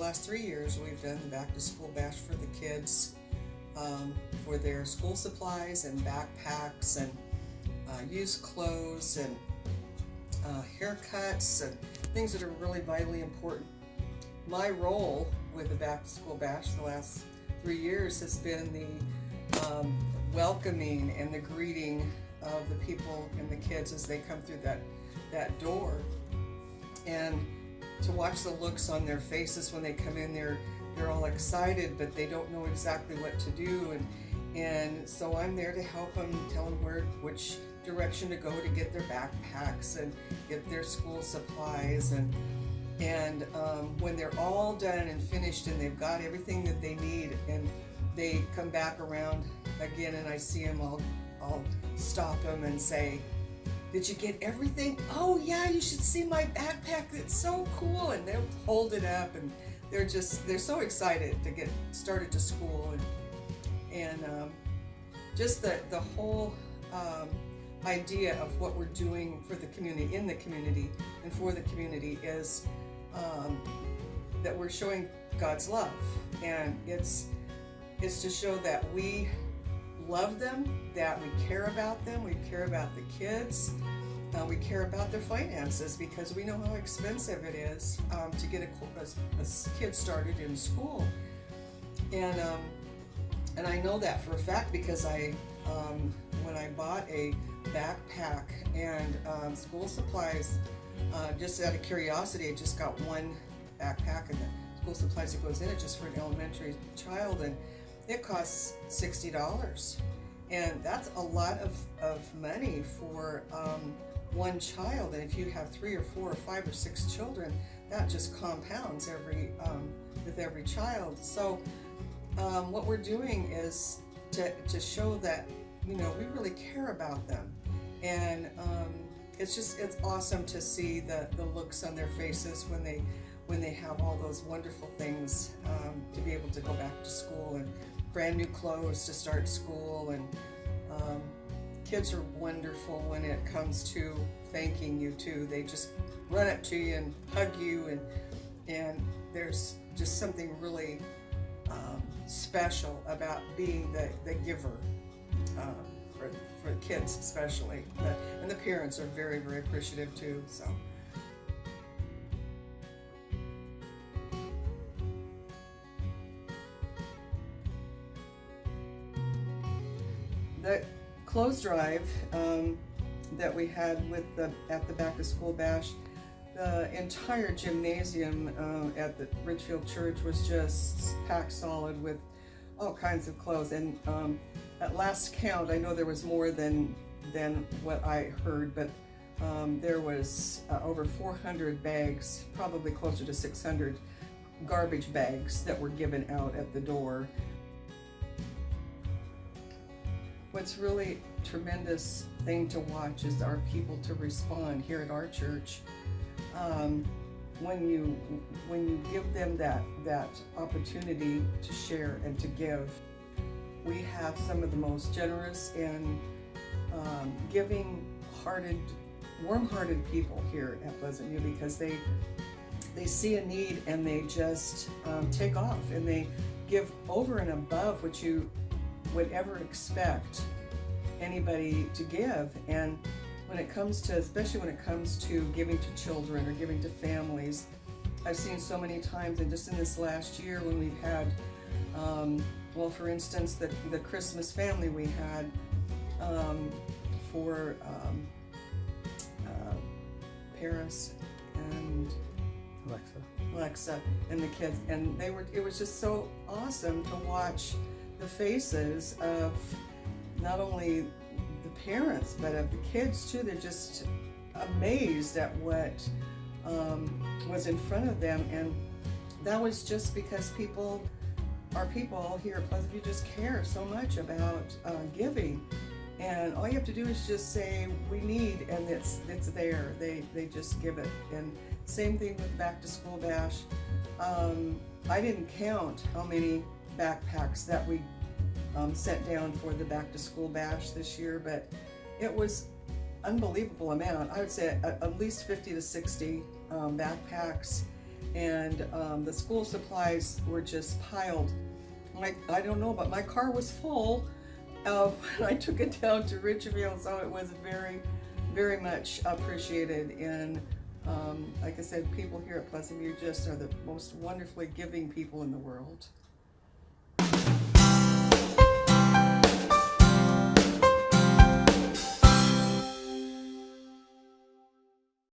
last 3 years, we've done the back to school bash for the kids, for their school supplies and backpacks and used clothes and haircuts and things that are really vitally important. My role with the back to school bash the last 3 years has been the welcoming and the greeting of the people and the kids as they come through that door, and to watch the looks on their faces when they come in. They're all excited, but they don't know exactly what to do, and so I'm there to help them, tell them which direction to go to get their backpacks and get their school supplies, and when they're all done and finished and they've got everything that they need, and they come back around again and I see them, I'll stop them and say, "Did you get everything? Oh yeah, you should see my backpack, it's so cool." And they'll hold it up, and they're so excited to get started to school, and just the whole idea of what we're doing for the community, in the community, and for the community is that we're showing God's love, and it's to show that we love them, that we care about them, we care about the kids, we care about their finances, because we know how expensive it is to get a kid started in school, and I know that for a fact because when I bought a backpack and school supplies, just out of curiosity, I just got one backpack and the school supplies that goes in it just for an elementary child, and it costs $60, and that's a lot of money for one child. And if you have 3 or 4 or 5 or 6 children, that just compounds with every child. So what we're doing is to show that we really care about them, and it's awesome to see the looks on their faces when they have all those wonderful things, to be able to go back to school and brand new clothes to start school. And kids are wonderful when it comes to thanking you too. They just run up to you and hug you, and there's just something really special about being the giver, for kids especially, and the parents are very, very appreciative too. So the clothes drive that we had at the back to school bash, the entire gymnasium at the Ridgefield Church was just packed solid with all kinds of clothes. And at last count, I know there was more than what I heard, but there was over 400 bags, probably closer to 600 garbage bags that were given out at the door. What's really a tremendous thing to watch is our people to respond here at our church. When you give them that opportunity to share and to give, we have some of the most generous and giving-hearted, warm-hearted people here at Pleasant View, because they see a need and they just take off, and they give over and above what you would ever expect anybody to give. And especially when it comes to giving to children or giving to families, I've seen so many times, and just in this last year when we've had, for instance, the Christmas family we had for Paris and Alexa and the kids, and it was just so awesome to watch the faces of not only the parents but of the kids too. They're just amazed at what was in front of them, and that was just because our people here at Pleasant View just care so much about giving, and all you have to do is just say we need, and it's there. They just give it. And same thing with back to school bash. I didn't count how many backpacks that we sent down for the back to school bash this year, but it was unbelievable amount. I would say at least 50 to 60 backpacks, and the school supplies were just piled. I don't know, but my car was full when I took it down to Ridgefield, so it was very, very much appreciated. And like I said, people here at Pleasant View just are the most wonderfully giving people in the world.